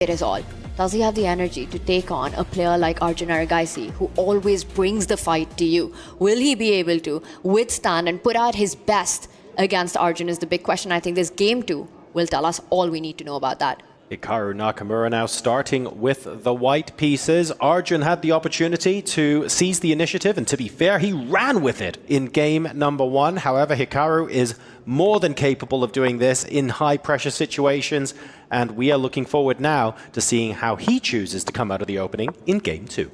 it is all. Does he have the energy to take on a player like Arjun Erigaisi, who always brings the fight to you? Will he be able to withstand and put out his best against Arjun is the big question. I think this game 2 will tell us all we need to know about that. Hikaru Nakamura now starting with the white pieces. Arjun had the opportunity to seize the initiative, and to be fair, he ran with it in game number 1. However, Hikaru is more than capable of doing this in high-pressure situations, and we are looking forward now to seeing how he chooses to come out of the opening in game 2.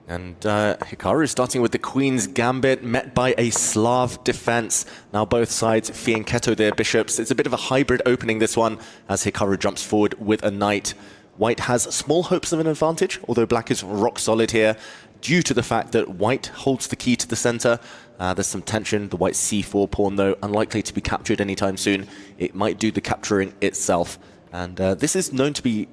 And Hikaru starting with the Queen's Gambit, met by a Slav defense. Now both sides fianchetto their bishops. It's a bit of a hybrid opening, this one, as Hikaru jumps forward with a knight. White has small hopes of an advantage, although black is rock solid here, due to the fact that white holds the key to the center. There's some tension. The white c4 pawn, though, unlikely to be captured anytime soon. It might do the capturing itself. And this is known to be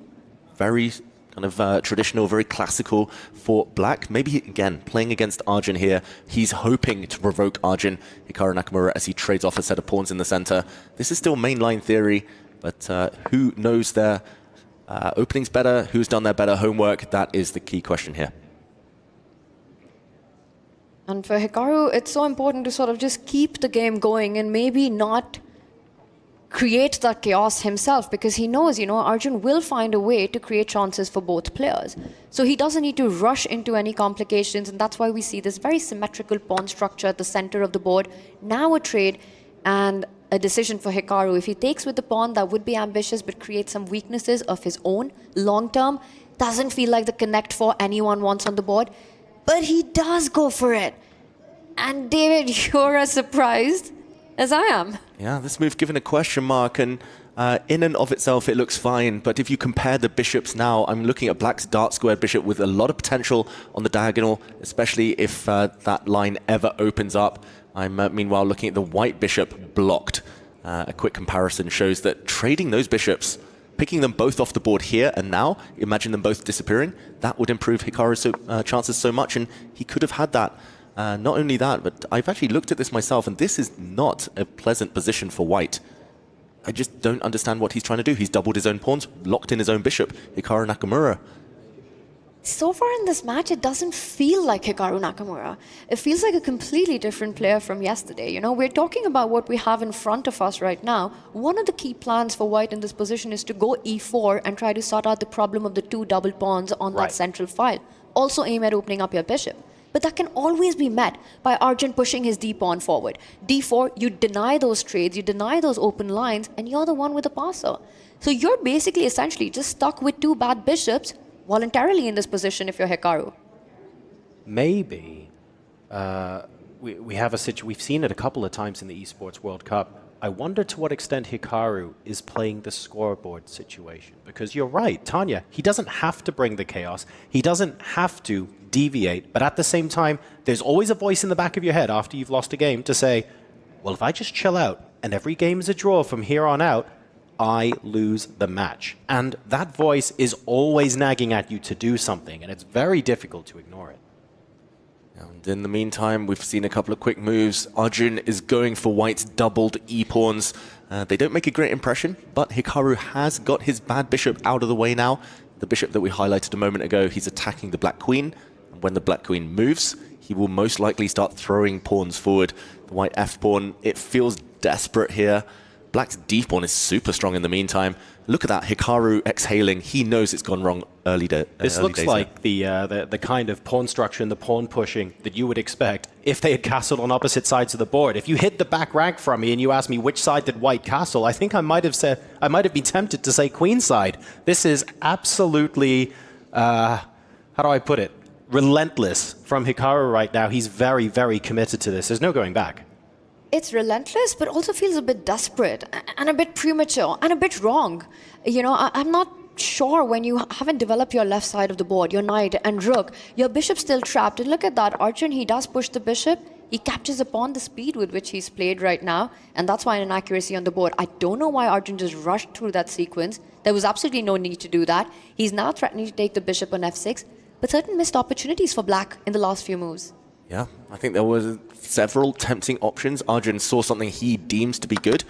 very kind of traditional, very classical for black. Maybe, again, playing against Arjun here, he's hoping to provoke Arjun, Hikaru Nakamura, as he trades off a set of pawns in the center. This is still mainline theory, but who knows their openings better, who's done their better homework? That is the key question here. And for Hikaru, it's so important to sort of just keep the game going and maybe not create that chaos himself, because he knows, you know, Arjun will find a way to create chances for both players. So he doesn't need to rush into any complications, and that's why we see this very symmetrical pawn structure at the center of the board. Now a trade and a decision for Hikaru. If he takes with the pawn, that would be ambitious, but creates some weaknesses of his own long-term. Doesn't feel like the connect four anyone wants on the board, but he does go for it. And David, you're as surprised as I am. Yeah, this move given a question mark, and in and of itself it looks fine, but if you compare the bishops now, I'm looking at black's dark squared bishop with a lot of potential on the diagonal, especially if that line ever opens up. I'm meanwhile looking at the white bishop blocked. A quick comparison shows that trading those bishops, picking them both off the board here and now, imagine them both disappearing, that would improve Hikaru's chances so much, and he could have had that. Not only that, but I've actually looked at this myself, and this is not a pleasant position for white. I just don't understand what he's trying to do. He's doubled his own pawns, locked in his own bishop, Hikaru Nakamura. So far in this match, it doesn't feel like Hikaru Nakamura. It feels like a completely different player from yesterday. You know, we're talking about what we have in front of us right now. One of the key plans for white in this position is to go e4 and try to sort out the problem of the 2 double pawns on that central file. Also aim at opening up your bishop. But that can always be met by Arjun pushing his d-pawn forward. d4, you deny those trades, you deny those open lines, and you're the one with the passer. So you're basically essentially just stuck with 2 bad bishops voluntarily in this position if you're Hikaru. Maybe we have a situation, we've seen it a couple of times in the Esports World Cup. I wonder to what extent Hikaru is playing the scoreboard situation. Because you're right, Tanya, he doesn't have to bring the chaos. He doesn't have to deviate. But at the same time, there's always a voice in the back of your head after you've lost a game to say, well, if I just chill out and every game is a draw from here on out, I lose the match. And that voice is always nagging at you to do something, and it's very difficult to ignore it. And in the meantime, we've seen a couple of quick moves. Arjun is going for white's doubled e-pawns. They don't make a great impression, but Hikaru has got his bad bishop out of the way now. The bishop that we highlighted a moment ago, he's attacking the black queen. And when the black queen moves, he will most likely start throwing pawns forward. The white f-pawn, it feels desperate here. Black's d-pawn is super strong in the meantime. Look at that, Hikaru exhaling. He knows it's gone wrong early days. This looks like the kind of pawn structure and the pawn pushing that you would expect if they had castled on opposite sides of the board. If you hid the back rank from me and you asked me which side did white castle, I think I might have been tempted to say queen side. This is absolutely, how do I put it, relentless from Hikaru right now. He's very, very committed to this. There's no going back. It's relentless, but also feels a bit desperate and a bit premature and a bit wrong. You know, I'm not sure when you haven't developed your left side of the board, your knight and rook, your bishop's still trapped. And look at that, Arjun, he does push the bishop. He captures upon the speed with which he's played right now, and that's why an inaccuracy on the board. I don't know why Arjun just rushed through that sequence. There was absolutely no need to do that. He's now threatening to take the bishop on f6, but certain missed opportunities for black in the last few moves. Yeah, I think there were several tempting options. Arjun saw something he deems to be good,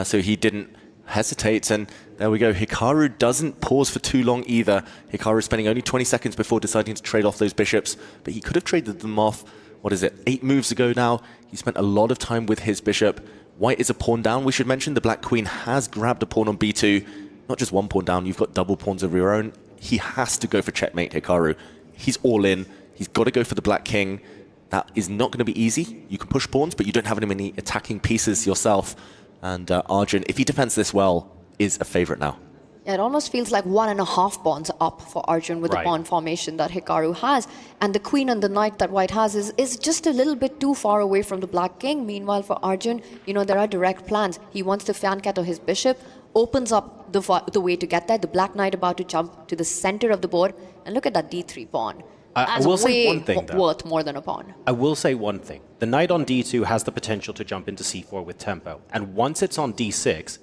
so he didn't hesitate, and There we go. Hikaru doesn't pause for too long either. Hikaru spending only 20 seconds before deciding to trade off those bishops, but he could have traded them off, what is it, 8 moves ago now. He spent a lot of time with his bishop. White is a pawn down. We should mention the black queen has grabbed a pawn on b2. Not just one pawn down, you've got double pawns of your own. He has to go for checkmate, Hikaru. He's all in. He's got to go for the black king. That is not going to be easy. You can push pawns, but you don't have any many attacking pieces yourself. And Arjun, if he defends this well, is a favorite now. Yeah, it almost feels like 1.5 pawns up for Arjun with the pawn formation that Hikaru has. And the queen and the knight that white has is just a little bit too far away from the black king. Meanwhile, for Arjun, you know, there are direct plans. He wants to Fianchetto his bishop, opens up the way to get there. The black knight about to jump to the center of the board. And look at that d3 pawn. I will say one thing, though. Worth more than a pawn. I will say one thing. The knight on d2 has the potential to jump into c4 with tempo. And once it's on d6,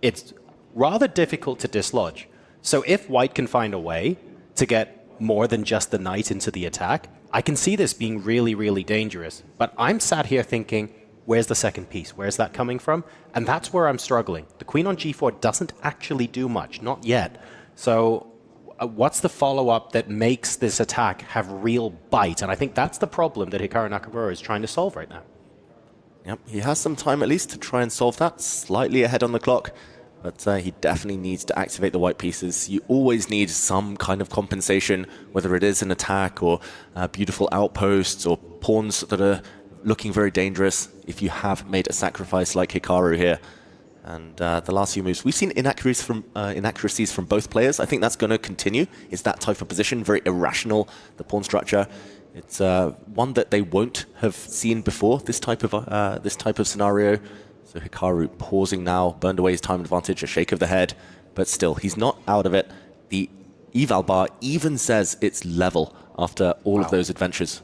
it's rather difficult to dislodge. So if white can find a way to get more than just the knight into the attack, I can see this being really, really dangerous. But I'm sat here thinking, where's the second piece? Where's that coming from? And that's where I'm struggling. The queen on g4 doesn't actually do much, not yet. So what's the follow-up that makes this attack have real bite? And I think that's the problem that Hikaru Nakamura is trying to solve right now. Yep, he has some time at least to try and solve that. Slightly ahead on the clock. But he definitely needs to activate the white pieces. You always need some kind of compensation, whether it is an attack or beautiful outposts or pawns that are looking very dangerous if you have made a sacrifice like Hikaru here. And the last few moves, we've seen inaccuracies from both players. I think that's going to continue. It's that type of position, very irrational, the pawn structure. It's one that they won't have seen before, this type of scenario. So Hikaru pausing now, burned away his time advantage, a shake of the head, but still, he's not out of it. The eval bar even says it's level after all of those adventures.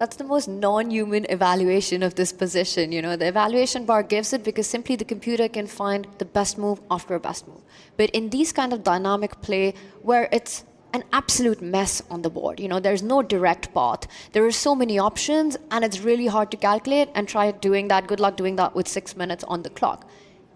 That's the most non-human evaluation of this position. You know, the evaluation bar gives it because simply the computer can find the best move after a best move. But in these kind of dynamic play where it's an absolute mess on the board. You know, there's no direct path. There are so many options, and it's really hard to calculate and try doing that. Good luck doing that with 6 minutes on the clock.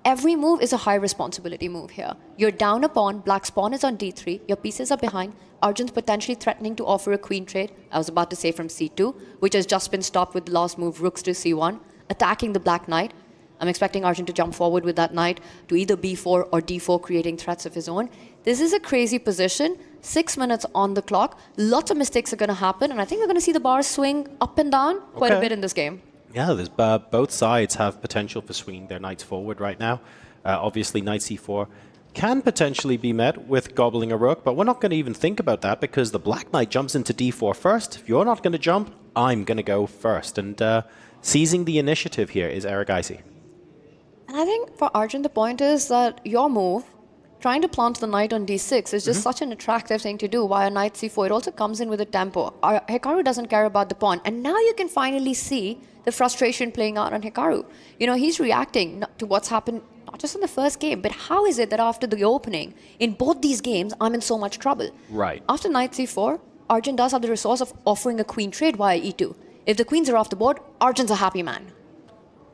Every move is a high responsibility move here. You're down a pawn, black's pawn is on d3, your pieces are behind, Arjun's potentially threatening to offer a queen trade, I was about to say from c2, which has just been stopped with the last move, rooks to c1, attacking the black knight. I'm expecting Arjun to jump forward with that knight to either b4 or d4, creating threats of his own. This is a crazy position. 6 minutes on the clock. Lots of mistakes are going to happen, and I think we're going to see the bars swing up and down quite a bit in this game. Yeah, there's, both sides have potential for swinging their knights forward right now. Obviously, knight c4 can potentially be met with gobbling a rook, but we're not going to even think about that because the black knight jumps into d4 first. If you're not going to jump, I'm going to go first. And seizing the initiative here is Erigaisi. And I think for Arjun, the point is that your move, trying to plant the knight on d6, is just such an attractive thing to do. While knight c4, it also comes in with a tempo. Hikaru doesn't care about the pawn. And now you can finally see the frustration playing out on Hikaru. You know, he's reacting to what's happened, not just in the first game, but how is it that after the opening, in both these games, I'm in so much trouble? Right. After knight c4, Arjun does have the resource of offering a queen trade via e2. If the queens are off the board, Arjun's a happy man.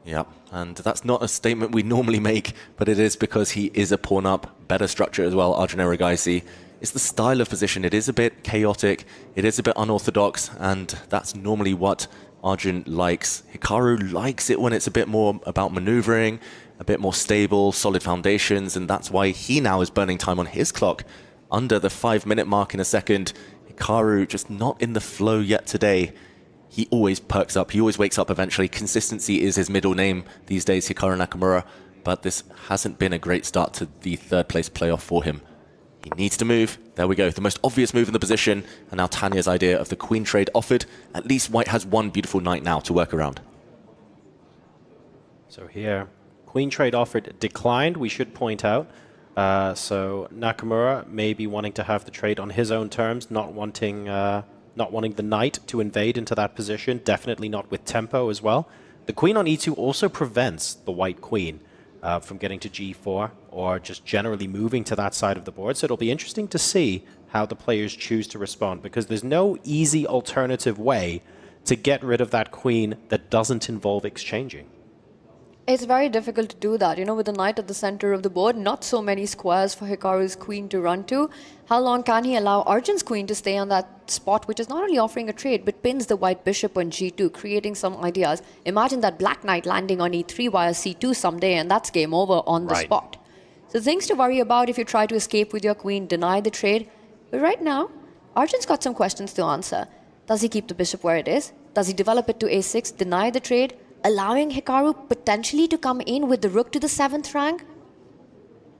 Yeah, and that's not a statement we normally make, but it is because he is a pawn up, better structure as well, Arjun Erigaisi. It's the style of position. It is a bit chaotic, it is a bit unorthodox, and that's normally what Arjun likes. Hikaru likes it when it's a bit more about maneuvering, a bit more stable, solid foundations, and that's why he now is burning time on his clock under the 5-minute mark in a second. Hikaru just not in the flow yet today. He always perks up, he always wakes up eventually. Consistency is his middle name these days, Hikaru Nakamura, but this hasn't been a great start to the third place playoff for him. He needs to move. There we go, the most obvious move in the position, and now Tanya's idea of the queen trade offered. At least white has one beautiful knight now to work around. So here, queen trade offered declined, we should point out. So Nakamura may be wanting to have the trade on his own terms, not wanting the knight to invade into that position, definitely not with tempo as well. The queen on e2 also prevents the white queen from getting to g4 or just generally moving to that side of the board. So it'll be interesting to see how the players choose to respond, because there's no easy alternative way to get rid of that queen that doesn't involve exchanging. It's very difficult to do that, you know, with the knight at the center of the board, not so many squares for Hikaru's queen to run to. How long can he allow Arjun's queen to stay on that spot, which is not only offering a trade, but pins the white bishop on g2, creating some ideas. Imagine that black knight landing on e3 via c2 someday, and that's game over on the spot. So things to worry about if you try to escape with your queen, deny the trade. But right now, Arjun's got some questions to answer. Does he keep the bishop where it is? Does he develop it to a6, deny the trade, allowing Hikaru potentially to come in with the rook to the 7th rank?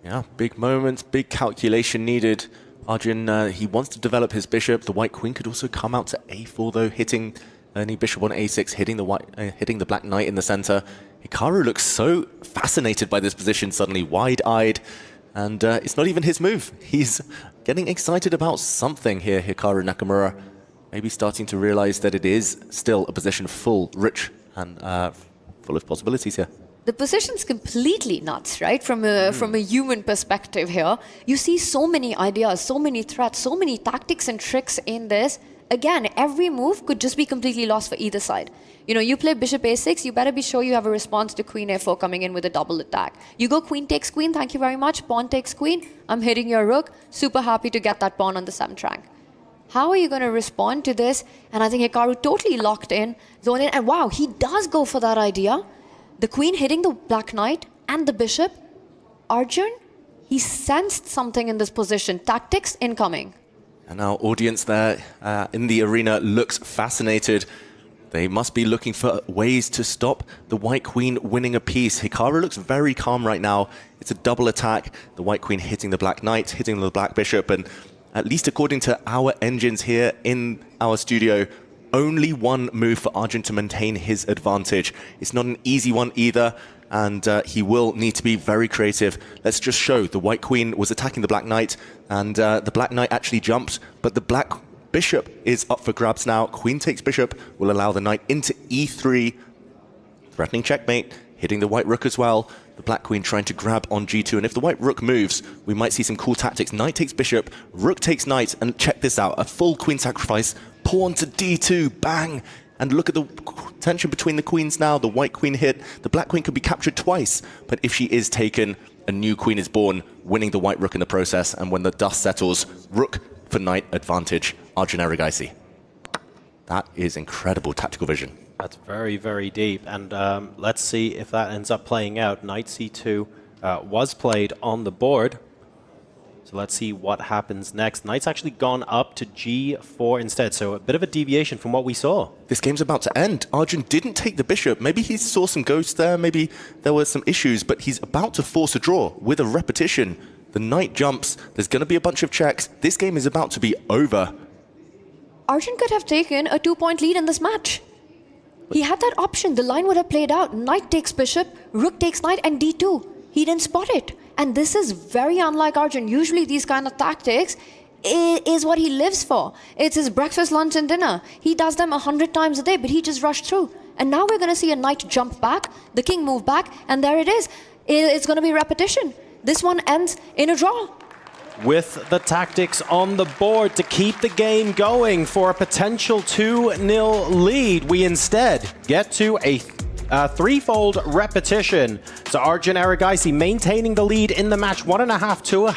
Yeah, big moments, big calculation needed. Arjun, he wants to develop his bishop. The white queen could also come out to a4, though, hitting any bishop on a6, hitting the black knight in the center. Hikaru looks so fascinated by this position, suddenly wide-eyed, and it's not even his move. He's getting excited about something here, Hikaru Nakamura. Maybe starting to realize that it is still a position rich and full of possibilities here. The position's completely nuts, right? From a human perspective here. You see so many ideas, so many threats, so many tactics and tricks in this. Again, every move could just be completely lost for either side. You know, you play bishop a6, you better be sure you have a response to queen a4 coming in with a double attack. You go queen takes queen, thank you very much. Pawn takes queen, I'm hitting your rook. Super happy to get that pawn on the 7th rank. How are you going to respond to this? And I think Hikaru totally locked in, zoned in, and wow, he does go for that idea. The queen hitting the black knight and the bishop. Arjun, he sensed something in this position. Tactics incoming. And our audience there in the arena looks fascinated. They must be looking for ways to stop the white queen winning a piece. Hikaru looks very calm right now. It's a double attack. The white queen hitting the black knight, hitting the black bishop, and at least according to our engines here in our studio, only one move for Arjun to maintain his advantage. It's not an easy one either, and he will need to be very creative. Let's just show the white queen was attacking the black knight, and the black knight actually jumped, but the black bishop is up for grabs now. Queen takes bishop will allow the knight into e3, threatening checkmate, hitting the white rook as well. The black queen trying to grab on g2, and if the white rook moves, we might see some cool tactics. Knight takes bishop, rook takes knight, and check this out, a full queen sacrifice, pawn to d2, bang! And look at the tension between the queens now. The white queen hit, the black queen could be captured twice, but if she is taken, a new queen is born, winning the white rook in the process, and when the dust settles, rook for knight advantage, Arjun Erigaisi. That is incredible tactical vision. That's very, very deep. And let's see if that ends up playing out. Knight c2 was played on the board. So let's see what happens next. Knight's actually gone up to g4 instead. So a bit of a deviation from what we saw. This game's about to end. Arjun didn't take the bishop. Maybe he saw some ghosts there. Maybe there were some issues. But he's about to force a draw with a repetition. The knight jumps. There's going to be a bunch of checks. This game is about to be over. Arjun could have taken a 2-point lead in this match. He had that option. The line would have played out. Knight takes bishop, rook takes knight, and d2. He didn't spot it. And this is very unlike Arjun. Usually these kind of tactics is what he lives for. It's his breakfast, lunch, and dinner. He does them 100 times a day, but he just rushed through. And now we're going to see a knight jump back, the king move back, and there it is. It's going to be repetition. This one ends in a draw. With the tactics on the board to keep the game going for a potential 2-0 lead, we instead get to a threefold repetition. So Arjun Erigaisi maintaining the lead in the match, 1.5 to a